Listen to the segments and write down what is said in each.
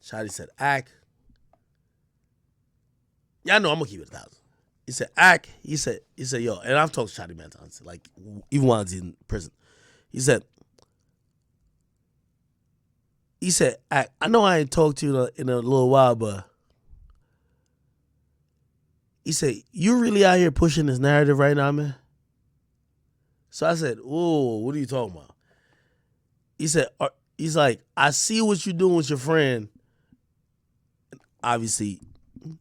Shotti said, Ack. Yeah, I know I'm gonna keep it 1,000. He said, Ack. He said, yo, and I've talked to Shotti many times, like even while he's in prison. He said, Ack, I know I ain't talked to you in a little while, but he said, you really out here pushing this narrative right now, man? So I said, whoa, what are you talking about? He said, he's like, I see what you're doing with your friend. Obviously,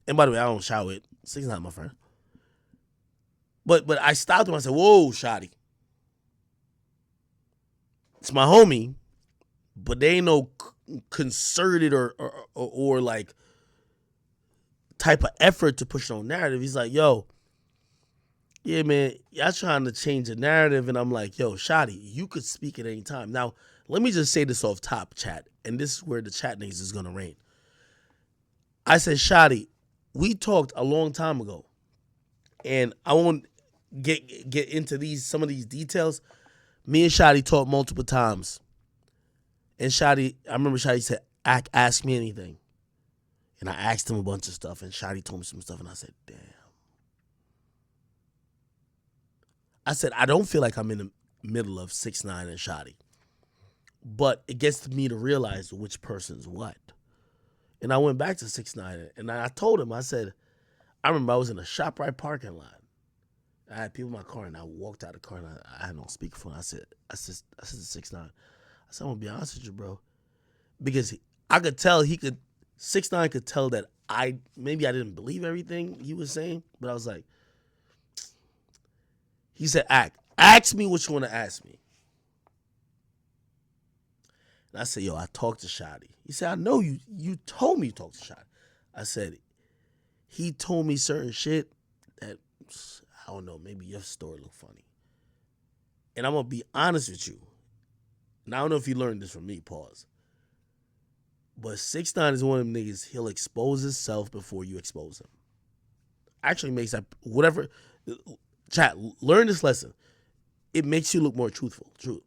and by the way, I don't shout it. 6ix9ine my friend. But I stopped him. I said, whoa, Shotti. It's my homie, but they ain't no concerted or like type of effort to push no narrative. He's like, yo, yeah, man, y'all trying to change the narrative. And I'm like, yo, Shotti, you could speak at any time. Now, let me just say this off top, chat. And this is where the chat niggas is going to reign. I said, Shotti, we talked a long time ago. And I won't get into some of these details. Me and Shotti talked multiple times. And Shotti, I remember Shotti said, ask me anything. And I asked him a bunch of stuff. And Shotti told me some stuff. And I said, damn. I said, I don't feel like I'm in the middle of 6ix9ine and Shotti. But it gets me to realize which person's what. And I went back to 6ix9ine and I told him, I said, I remember I was in a ShopRite parking lot. I had people in my car and I walked out of the car and I had no speakerphone. I said to 6ix9ine, I said, I'm gonna be honest with you, bro. Because I could tell 6ix9ine could tell that maybe I didn't believe everything he was saying, but I was like, he said, ask me what you want to ask me. And I said, yo, I talked to Shotti. He said, I know you told me you talked to Shotti. I said, he told me certain shit that, I don't know, maybe your story look funny. And I'm going to be honest with you. And I don't know if you learned this from me, pause. But 6ix9ine is one of them niggas, he'll expose himself before you expose him. Actually makes that, whatever, chat, learn this lesson. It makes you look more truthful, too.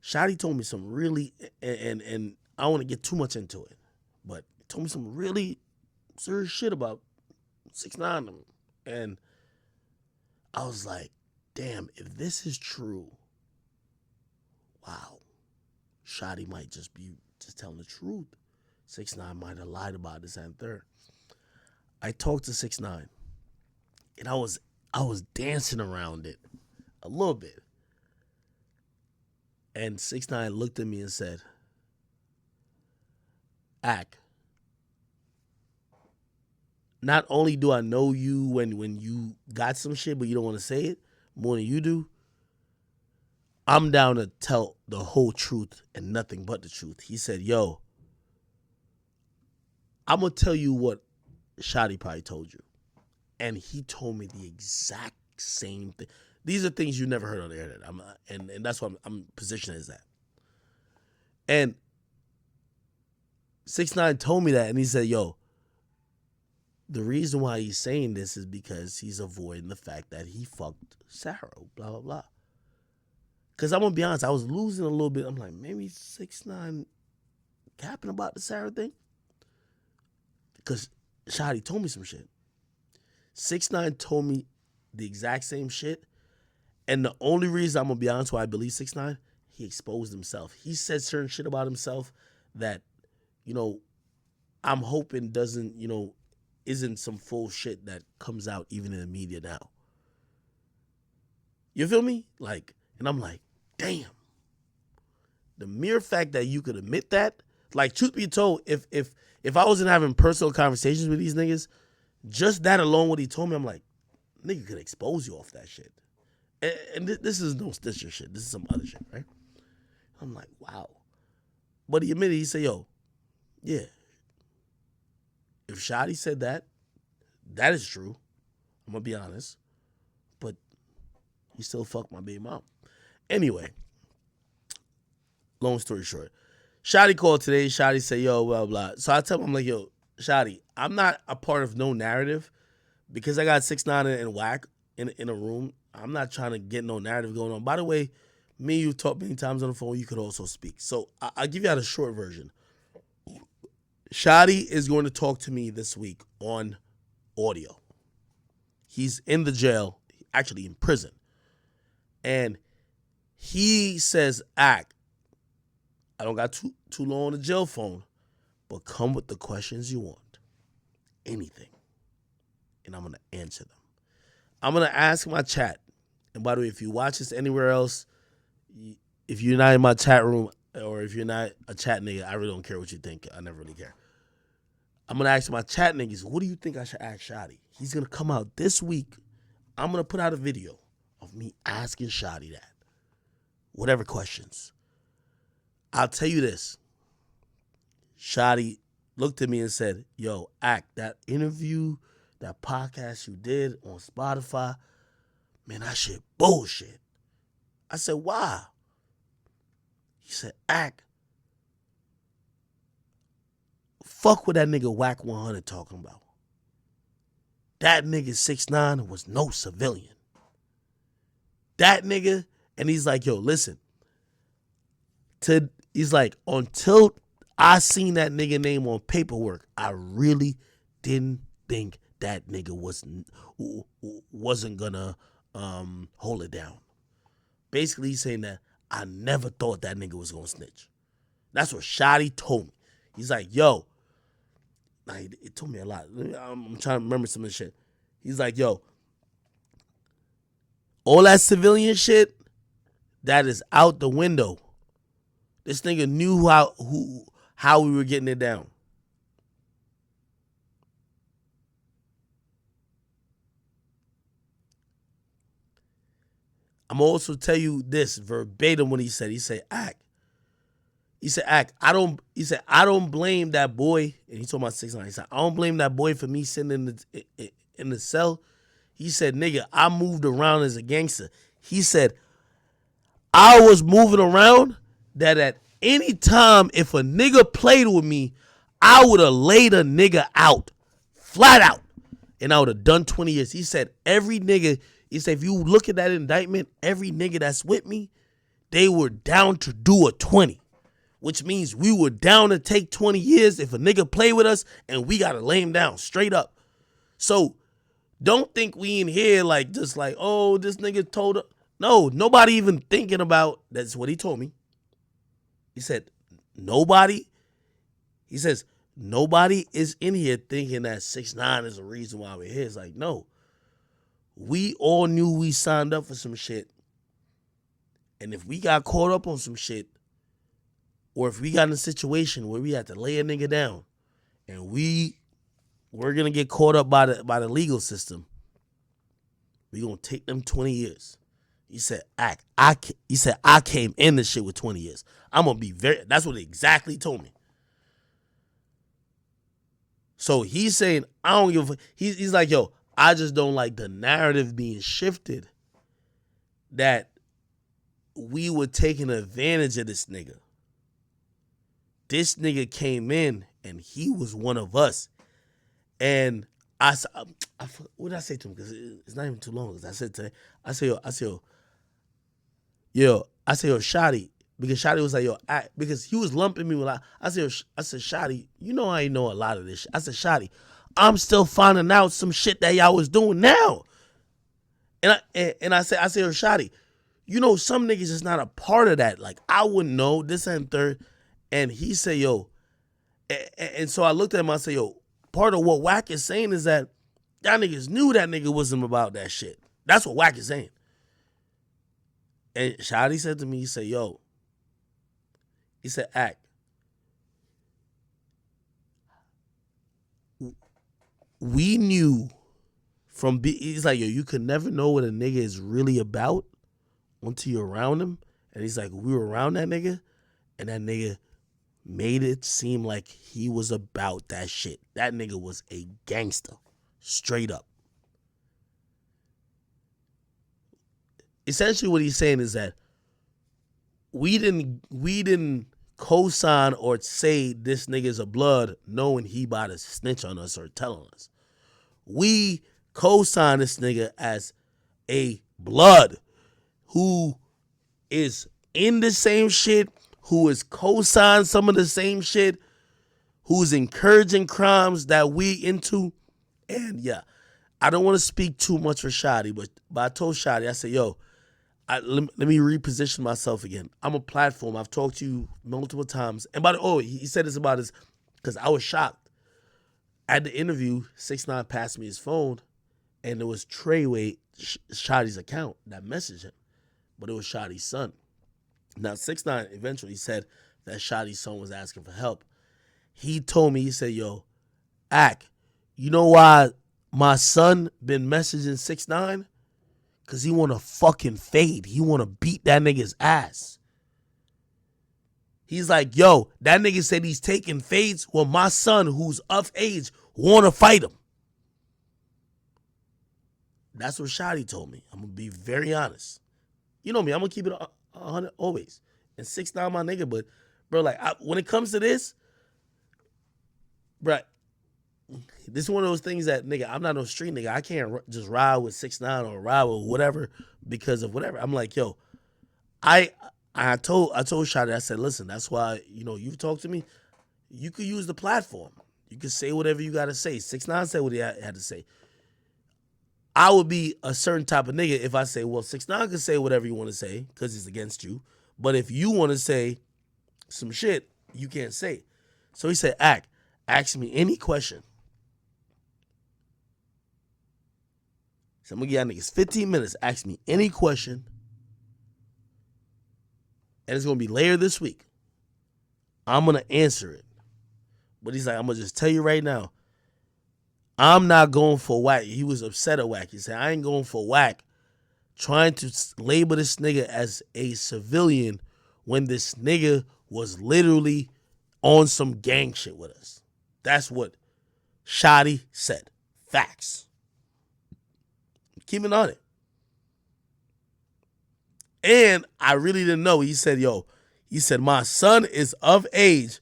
Shotti told me some really, and I don't want to get too much into it, but he told me some really serious shit about 6ix9ine. And I was like, damn, if this is true, wow, Shotti might just be telling the truth. 6ix9ine might have lied about this and third. I talked to 6ix9ine, and I was dancing around it a little bit. And 6ix9ine looked at me and said, Ack, not only do I know you when you got some shit, but you don't want to say it more than you do, I'm down to tell the whole truth and nothing but the truth. He said, yo, I'm going to tell you what Shotti probably told you. And he told me the exact same thing. These are things you never heard on the internet. And that's why I'm positioned as that. And 6ix9ine told me that, and he said, yo, the reason why he's saying this is because he's avoiding the fact that he fucked Sarah, blah, blah, blah. Because I'm going to be honest, I was losing a little bit. I'm like, maybe 6ix9ine capping about the Sarah thing? Because Shotti told me some shit. 6ix9ine told me the exact same shit. And the only reason I'm going to be honest why I believe 6ix9ine, he exposed himself. He said certain shit about himself that, I'm hoping doesn't, isn't some full shit that comes out even in the media now. You feel me? And I'm like, damn. The mere fact that you could admit that, truth be told, if I wasn't having personal conversations with these niggas, just that alone, what he told me, I'm like, nigga could expose you off that shit. And this is no Stitcher shit. This is some other shit, right? I'm like, wow. But he admitted, he said, yo, yeah. If Shotti said that, that is true. I'm going to be honest. But he still fucked my baby mom. Anyway, long story short, Shotti called today. Shotti said, yo, blah, blah. So I tell him, I'm like, yo, Shotti, I'm not a part of no narrative because I got 6ix9ine and Wack in a room. I'm not trying to get no narrative going on. By the way, me and you talked many times on the phone. You could also speak. So I'll give you out a short version. Shotti is going to talk to me this week on audio. He's in the jail, actually in prison. And he says, I don't got too long on the jail phone, but come with the questions you want. Anything. And I'm going to answer them. I'm going to ask my chat. And by the way, if you watch this anywhere else, if you're not in my chat room or if you're not a chat nigga, I really don't care what you think. I never really care. I'm going to ask my chat niggas, what do you think I should ask Shotti? He's going to come out this week. I'm going to put out a video of me asking Shotti that. Whatever questions. I'll tell you this. Shotti looked at me and said, yo, that interview, that podcast you did on Spotify, man, that shit bullshit. I said, why? He said, fuck what that nigga Wack100 talking about. That nigga 6ix9ine was no civilian. That nigga, and he's like, yo, listen. He's like, until I seen that nigga name on paperwork, I really didn't think that nigga wasn't gonna hold it down. Basically, he's saying that I never thought that nigga was gonna snitch. That's what Shotti told me. He's like, yo, it told me a lot. I'm trying to remember some of the shit. He's like, yo, all that civilian shit, that is out the window. This nigga knew how we were getting it down. I'm also tell you this verbatim what he said. He said, I don't blame that boy. And he told my 6ix9ine. He said, I don't blame that boy for me sitting in the cell. He said, nigga, I moved around as a gangster. He said, I was moving around that at any time, if a nigga played with me, I would have laid a nigga out, flat out, and I would have done 20 years. He said, every nigga, he said, if you look at that indictment, every nigga that's with me, they were down to do a 20, which means we were down to take 20 years if a nigga play with us, and we got to lay him down straight up. So don't think we in here like just like, oh, this nigga told her. No, nobody even thinking about, that's what he told me. He said, nobody is in here thinking that 6ix9ine is the reason why we're here. It's like, no. We all knew we signed up for some shit. And if we got caught up on some shit, or if we got in a situation where we had to lay a nigga down, and we're going to get caught up by the legal system, we going to take them 20 years. He said, I came in this shit with 20 years. I'm going to be that's what he exactly told me. So he's saying, I don't give a, he's like, yo, I just don't like the narrative being shifted that we were taking advantage of this nigga. This nigga came in and he was one of us. And what did I say to him? Because it's not even too long. I said, Shotti, because Shotti was like, yo, because he was lumping me with, I said, Shotti, you know I know a lot of this shit. I said, Shotti, I'm still finding out some shit that y'all was doing now. And I said, yo, Shotti, you know, some niggas is not a part of that. Like, I wouldn't know this and third. And he said, yo, and so I looked at him, I said, yo, part of what Wack is saying is that y'all niggas knew that nigga wasn't about that shit. That's what Wack is saying. And Shotti said to me, he said, yo, he said, we knew from, he's like, yo, you could never know what a nigga is really about until you're around him. And he's like, we were around that nigga, and that nigga made it seem like he was about that shit. That nigga was a gangster, straight up. Essentially what he's saying is that we didn't co-sign or say this nigga's a blood knowing he about to snitch on us or telling us. We co-signed this nigga as a blood who is in the same shit, who is co-signed some of the same shit, who's encouraging crimes that we into. And yeah, I don't want to speak too much for Shotti, but I told Shotti, I said, yo, let me reposition myself again. I'm a platform. I've talked to you multiple times. And he said this about his, because I was shocked. At the interview, 6ix9ine passed me his phone, and it was Treyway, Shotti's account, that messaged him. But it was Shotti's son. Now, 6ix9ine eventually said that Shotti's son was asking for help. He told me, he said, yo, Ak, you know why my son been messaging 6ix9ine? Because he want to fucking fade. He want to beat that nigga's ass. He's like, yo, that nigga said he's taking fades. Well, my son, who's of age, want to fight him. That's what Shotti told me. I'm going to be very honest. You know me, I'm going to keep it 100 always. And 6ix9ine my nigga, but, bro, like, when it comes to this, bro, this is one of those things that, nigga, I'm not no street nigga. I can't just ride with 6ix9ine or ride with whatever because of whatever. I'm like, yo, I told Shotti, I said, listen, that's why, you talk to me. You could use the platform. You could say whatever you got to say. 6ix9ine said what he had to say. I would be a certain type of nigga if I say, well, 6ix9ine can say whatever you want to say because it's against you. But if you want to say some shit, you can't say it. So he said, ask me any question. So I'm going to give y'all niggas 15 minutes. Ask me any question. And it's going to be later this week. I'm going to answer it. But he's like, I'm going to just tell you right now. I'm not going for Wack. He was upset at Wack. He said, I ain't going for Wack trying to label this nigga as a civilian when this nigga was literally on some gang shit with us. That's what Shotti said. Facts. Keeping on it. And I really didn't know. He said, my son is of age.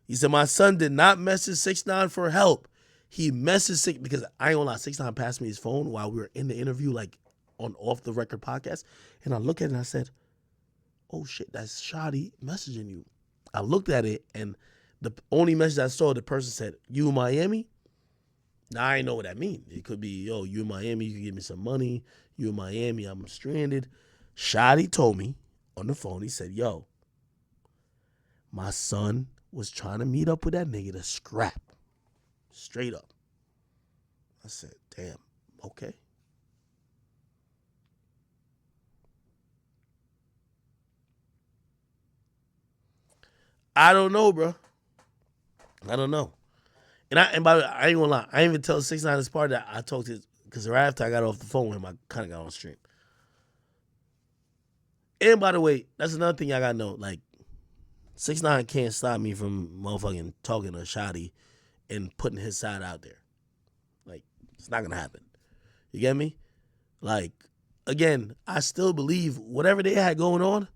He said, my son did not message 6ix9ine for help. He messaged because I ain't gonna lie, 6ix9ine passed me his phone while we were in the interview, like on Off the Record podcast. And I looked at it and I said, oh shit, that's Shotti messaging you. I looked at it and the only message I saw, the person said, you in Miami? Now, I ain't know what that means. It could be, yo, you in Miami, you can give me some money. You in Miami, I'm stranded. Shotti told me on the phone, he said, yo, my son was trying to meet up with that nigga to scrap. Straight up. I said, damn, okay. I don't know, bro. I don't know. And by the way, I ain't gonna lie. I ain't even tell 6ix9ine this part that I talked to, because right after I got off the phone with him, I kind of got on stream. And by the way, that's another thing y'all gotta know. Like, 6ix9ine can't stop me from motherfucking talking to Shotti and putting his side out there. Like, it's not gonna happen. You get me? Like, again, I still believe whatever they had going on,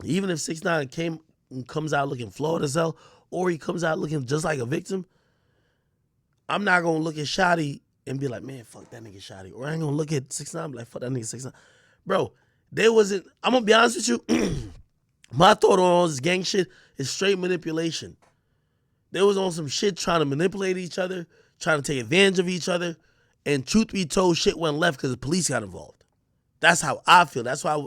even if 6ix9ine comes out looking flawed as hell, or he comes out looking just like a victim, I'm not gonna look at Shotti and be like, man, fuck that nigga Shotti. Or I ain't gonna look at 6ix9ine and be like, fuck that nigga 6ix9ine. Bro, I'm gonna be honest with you, my thought on all this gang shit is straight manipulation. They was on some shit trying to manipulate each other, trying to take advantage of each other, and truth be told, shit went left because the police got involved. That's how I feel. That's why,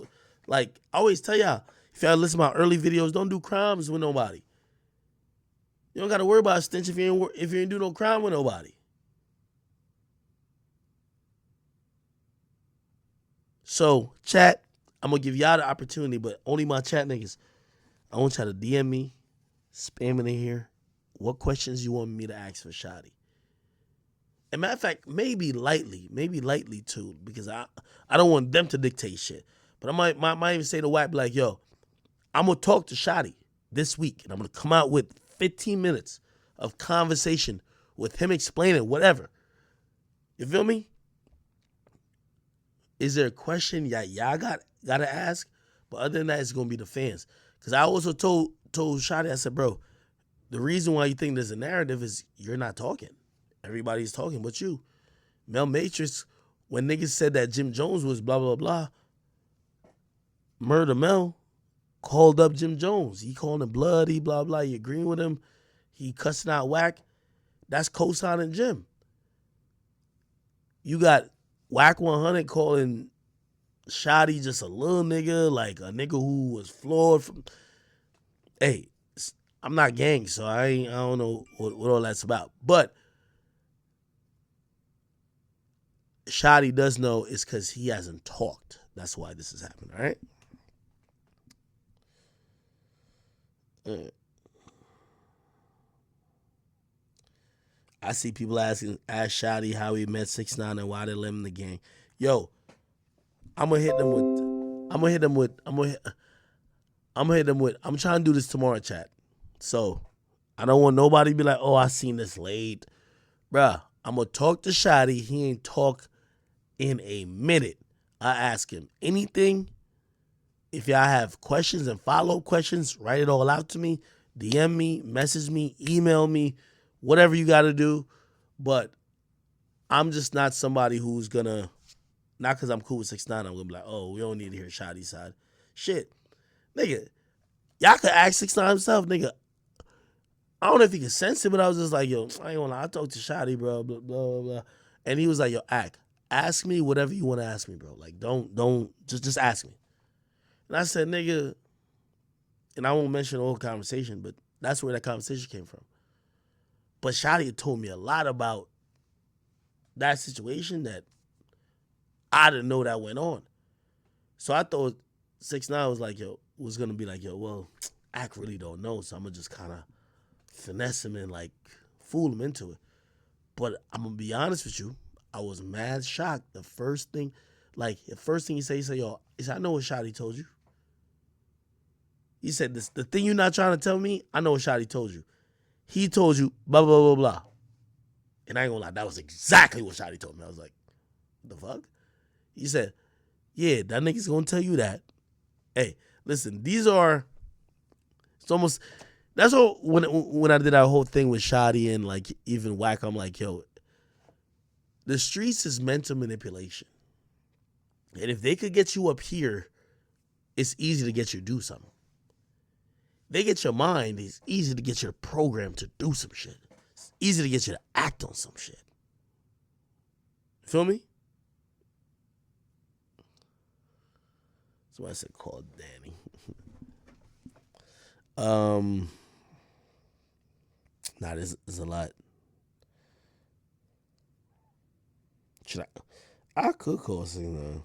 I always tell y'all, if y'all listen to my early videos, don't do crimes with nobody. You don't got to worry about a stench if you ain't do no crime with nobody. So, chat, I'm going to give y'all the opportunity, but only my chat niggas. I want y'all to DM me, spam it in here. What questions you want me to ask for Shotti? And matter of fact, maybe lightly too, because I don't want them to dictate shit. But I might even say to Wack, like, yo, I'm going to talk to Shotti this week, and I'm going to come out with 15 minutes of conversation with him explaining whatever. You feel me? Is there a question y'all got to ask? But other than that, it's going to be the fans. Because I also told Shotti, I said, bro, the reason why you think there's a narrative is you're not talking. Everybody's talking but you. Mel Matrix, when niggas said that Jim Jones was blah, blah, blah, Murder Mel called up Jim Jones. He called him bloody, blah, blah. He agreeing with him. he cussing out Wack, that's co-signing Jim. You got Wack100 calling Shotti just a little nigga, like a nigga who was flawed from. Hey, I'm not gang, so I don't know what all that's about. But Shotti does know it's because he hasn't talked. That's why this is happening, all right? I see people ask Shotti how he met 6ix9ine and why they let him in the gang. Yo, I'm gonna hit them with. I'm trying to do this tomorrow, chat. So I don't want nobody to be like, oh, I seen this late. Bruh, I'm gonna talk to Shotti. He ain't talk in a minute. I ask him anything. If y'all have questions and follow-up questions, write it all out to me. DM me, message me, email me, whatever you got to do. But I'm just not somebody who's going to, not because I'm cool with 6ix9ine, I'm going to be like, oh, we don't need to hear Shotti's side. Shit. Nigga, y'all could ask 6ix9ine himself, nigga. I don't know if he can sense it, but I was just like, yo, I ain't gonna lie, I talked to Shotti, bro, blah, blah, blah. And he was like, yo, ask me whatever you want to ask me, bro. Like, don't, just ask me. And I said, nigga, and I won't mention the whole conversation, but that's where that conversation came from. But Shotti had told me a lot about that situation that I didn't know that went on. So I thought 6ix9ine was like, yo, was gonna be like, yo, well, I really don't know, so I'm gonna just kind of finesse him and like fool him into it. But I'm gonna be honest with you, I was mad shocked. The first thing he said, yo, he said, I know what Shotti told you. He said, the thing you're not trying to tell me, I know what Shotti told you. He told you blah, blah, blah, blah. And I ain't gonna lie, that was exactly what Shotti told me. I was like, what the fuck? He said, yeah, that nigga's gonna tell you that. Hey, listen, it's almost, that's all, when I did that whole thing with Shotti and like even Wack, I'm like, yo, the streets is mental manipulation. And if they could get you up here, it's easy to get you to do something. They get your mind, it's easy to get your program to do some shit. It's easy to get you to act on some shit. Feel me? That's why I said call Danny. Nah, there's a lot. I could call 6ix9ine.